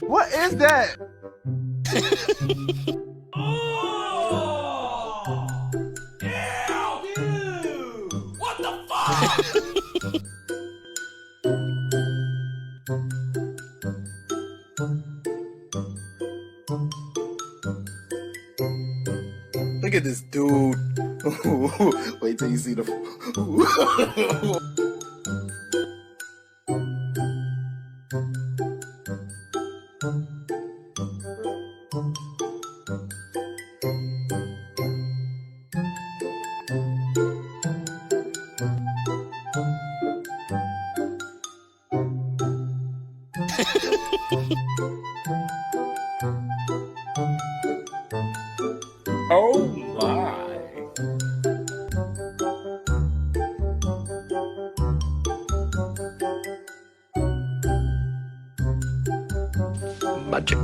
What is that? Oh! Ew! Dude! What the fuck? Look at this dude. Wait till you see the. Oh my. Magic.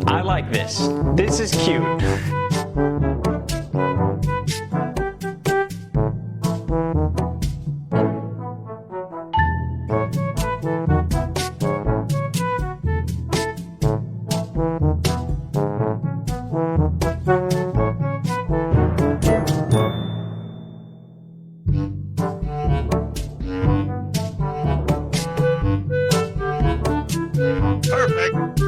I like this. This is cute. Perfect.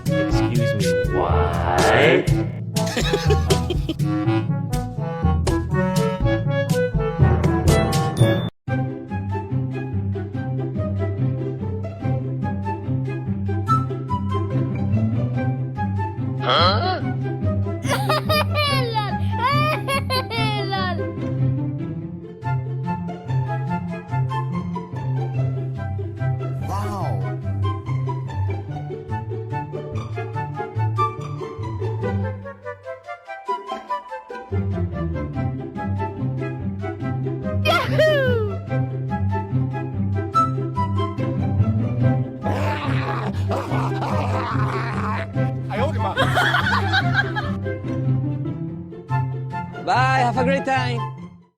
Excuse me, what? Huh? Wow. Bye, have a great time.